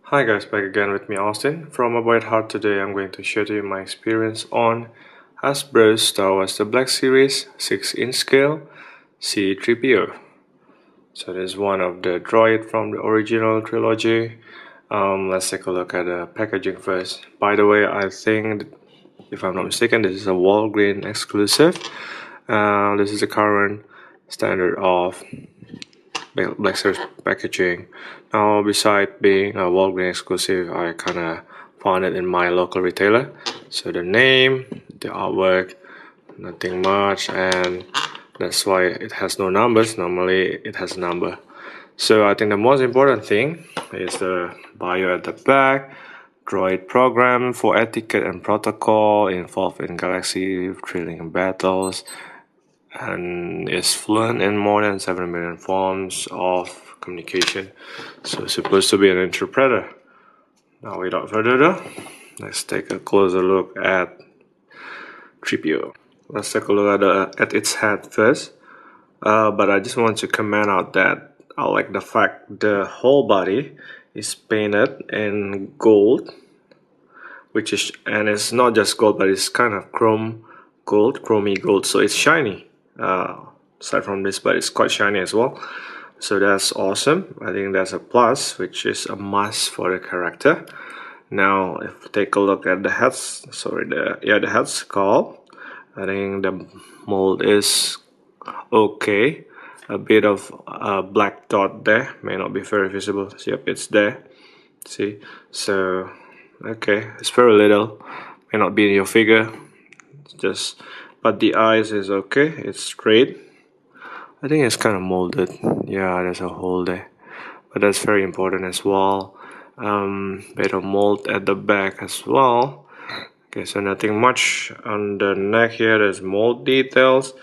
Hi guys, back again with me Austin. From A White Heart. Today I'm going to share to you my experience on Hasbro's Star Wars The Black Series 6-inch scale C-3PO. So this is one of the droid from the original trilogy. Let's take a look at the packaging first. By the way, I think, if I'm not mistaken, this is a Walgreen exclusive. This is the current standard of Black Series packaging. Now, besides being a Walgreens exclusive, I kinda found it in my local retailer. So the name, the artwork, nothing much, and that's why it has no numbers. Normally it has a number. So I think the most important thing is the bio at the back. Droid program for etiquette and protocol involved in galaxy thrilling battles, and is fluent in more than 7 million forms of communication. So it's supposed to be an interpreter. Now without further ado, let's take a closer look at 3PO. Let's take a look at its head first. But I just want to comment out that I like the fact the whole body is painted in gold, and it's not just gold, but it's kind of chromy gold, so it's shiny. Aside from this, but it's quite shiny as well, so that's awesome. I think that's a plus, which is a must for the character. Now if we take a look at the head, the head skull, I think the mold is okay. A bit of a black dot there, may not be very visible. Yep, it's there, see. So okay, it's very little, may not be in your figure, but the eyes is okay, it's straight. I think it's kind of molded. Yeah, there's a hole there, but that's very important as well. Bit of mold at the back as well. Okay, so nothing much on the neck here. There's mold details.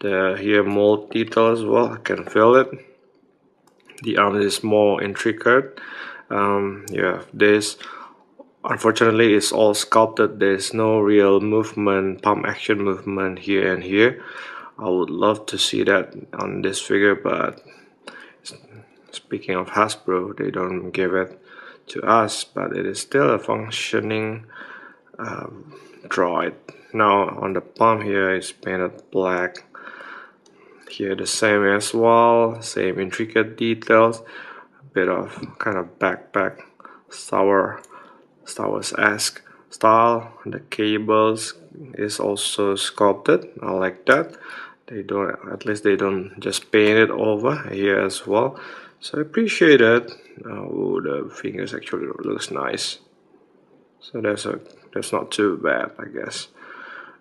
Here mold detail as well. I can feel it. The arm is more intricate. Yeah, this unfortunately is all sculpted. There's no real movement, pump action movement here and here. I would love to see that on this figure, but speaking of Hasbro, they don't give it to us, but it is still a functioning droid. Now on the palm here is painted black. Here the same as well, same intricate details, a bit of kind of backpack Star Wars-esque style. The cables is also sculpted. I like that. At least they don't just paint it over here as well. So I appreciate it. Oh, the fingers actually looks nice. So that's not too bad, I guess.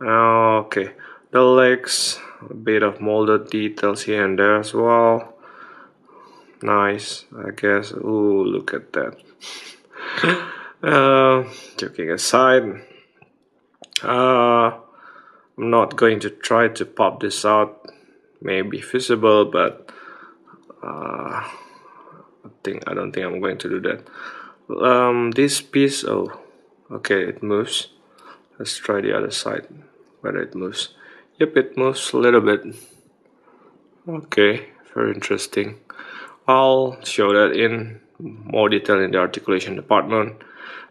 Okay, the legs, a bit of molded details here and there as well. Nice, I guess. Ooh, look at that. Joking aside, I'm not going to try to pop this out. Maybe visible, but I don't think I'm going to do that. This piece, oh, okay, it moves. Let's try the other side, whether it moves. Yep, it moves a little bit. Okay, very interesting. I'll show that in more detail in the articulation department.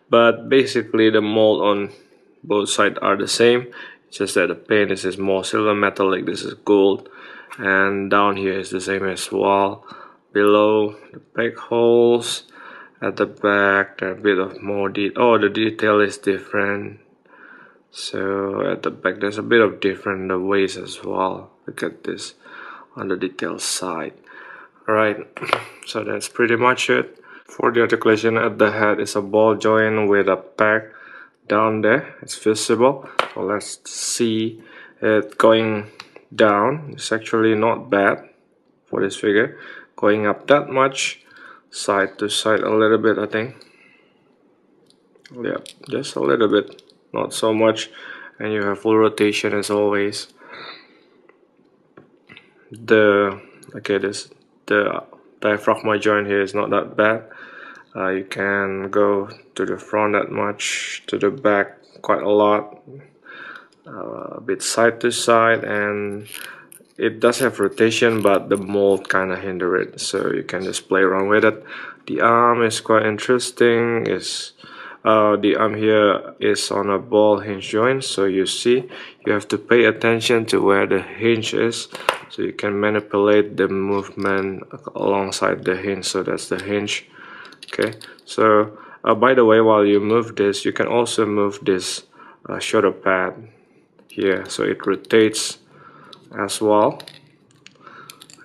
But basically the mold on both sides are the same. It's just that the paint is more silver metallic, this is gold, and down here is the same as well. Below the back holes, at the back there are a bit of more detail. Oh, the detail is different. So at the back there's a bit of different the waist as well. Look at this on the detail side. Alright, so that's pretty much it. For the articulation at the head is a ball joint with a peg down there. It's visible. So let's see it going down. It's actually not bad for this figure. Going up that much, side to side a little bit, I think. Yeah, just a little bit, not so much. And you have full rotation as always. The diaphragma joint here is not that bad. You can go to the front that much, to the back quite a lot, a bit side to side, and it does have rotation, but the mold kind of hinder it, so you can just play around with it. The arm is quite interesting. The arm here is on a ball hinge joint, so you see you have to pay attention to where the hinge is, so you can manipulate the movement alongside the hinge. So that's the hinge. Okay, so by the way, while you move this, you can also move this shoulder pad here, so it rotates as well.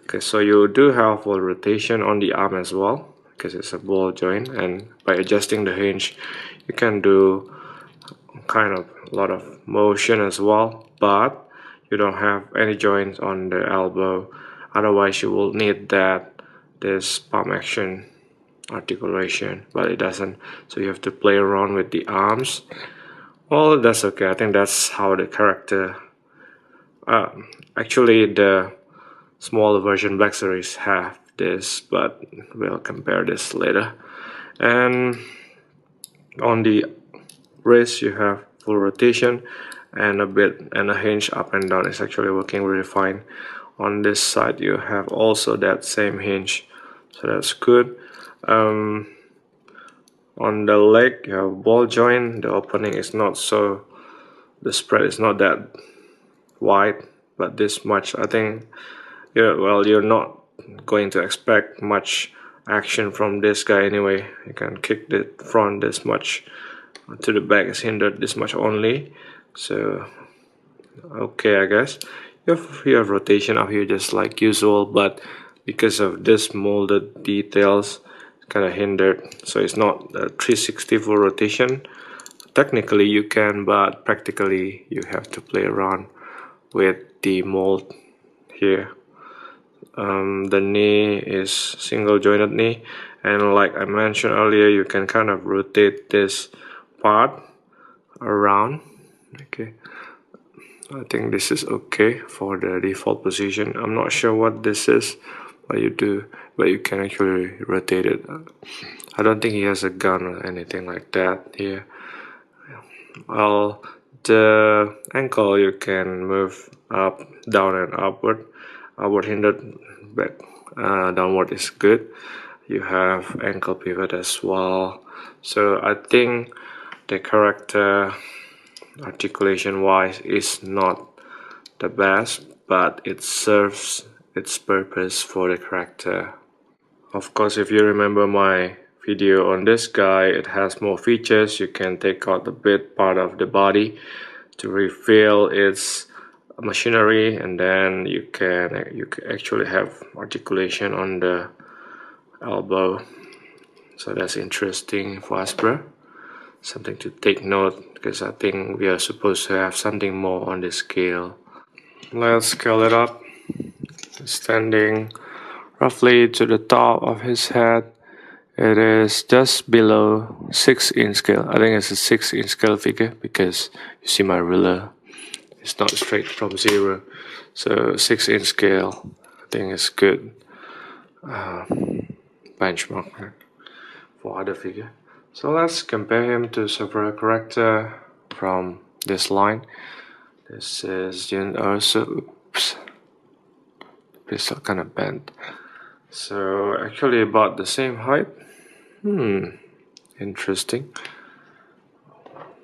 Okay, so you do have full rotation on the arm as well, because it's a ball joint, and by adjusting the hinge you can do kind of a lot of motion as well, but you don't have any joints on the elbow. Otherwise you will need this palm action articulation, but it doesn't, so you have to play around with the arms. Well, that's okay. I think that's how the character actually the smaller version Black Series have this, but we'll compare this later. And on the wrist you have full rotation and a hinge up and down. It's actually working really fine. On this side you have also that same hinge, so that's good. On the leg you have ball joint. The opening is not so, the spread is not that wide, but this much. I think, yeah, well, you're not going to expect much action from this guy anyway. You can kick the front this much, to the back is hindered this much only, so okay, I guess. You have rotation up here just like usual, but because of this molded details, it's kind of hindered, so it's not a 360 full rotation. Technically you can, but practically you have to play around with the mold here. The knee is single jointed knee, and like I mentioned earlier, you can kind of rotate this part around. Okay, I think this is okay for the default position. I'm not sure what this is, but you can actually rotate it. I don't think he has a gun or anything like that here. Well, the ankle you can move up, down and upward. Upward hindered, but downward is good. You have ankle pivot as well. So I think the character articulation wise is not the best, but it serves its purpose for the character. Of course, if you remember my video on this guy, it has more features. You can take out the bit part of the body to reveal its machinery, and then you can actually have articulation on the elbow. So that's interesting for Hasbro, something to take note, because I think we are supposed to have something more on the scale. Let's scale it up. Standing roughly to the top of his head, it is just below 6-inch scale. I think it's a 6-inch scale figure because you see my ruler, it's not straight from 0, so 6-inch scale I think is good benchmark for other figure. So let's compare him to several character from this line. This is oops, pistol kind of bent. So actually about the same height. Interesting.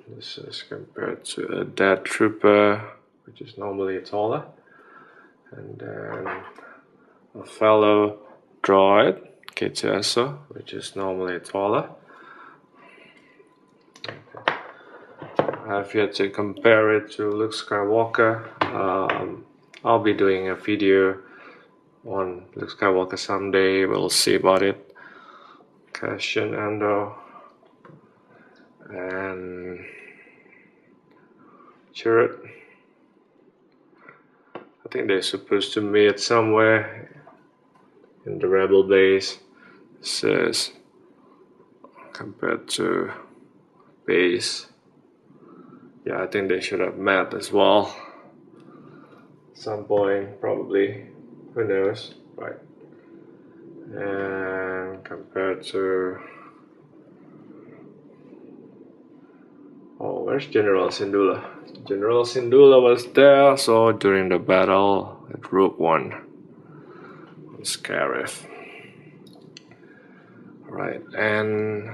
This is compared to a dead trooper, which is normally taller, and then a fellow droid, K2SO, which is normally taller. I have yet to compare it to Luke Skywalker. I'll be doing a video on Luke Skywalker someday. We'll see about it. Cassian Andor and Chirrut. I think they're supposed to meet somewhere in the Rebel base. This is compared to base. Yeah, I think they should have met as well. Some point, probably. Who knows, right? And compared to, oh, where's General Syndulla? General Syndulla was there, so during the battle at Rogue One on Scarif. Right, and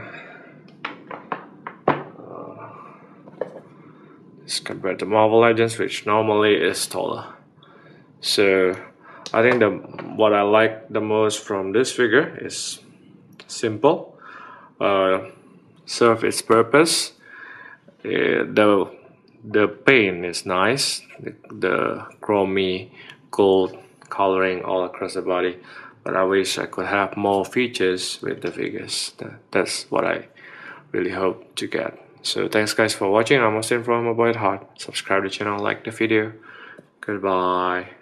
this compared to Marvel Legends, which normally is taller. So I think what I like the most from this figure is simple, serve its purpose. The paint is nice, the chromey gold coloring all across the body, but I wish I could have more features with the figures. That's what I really hope to get. So thanks guys for watching. I'm Austin from A Boy at Heart. Subscribe to the channel, like the video. Goodbye.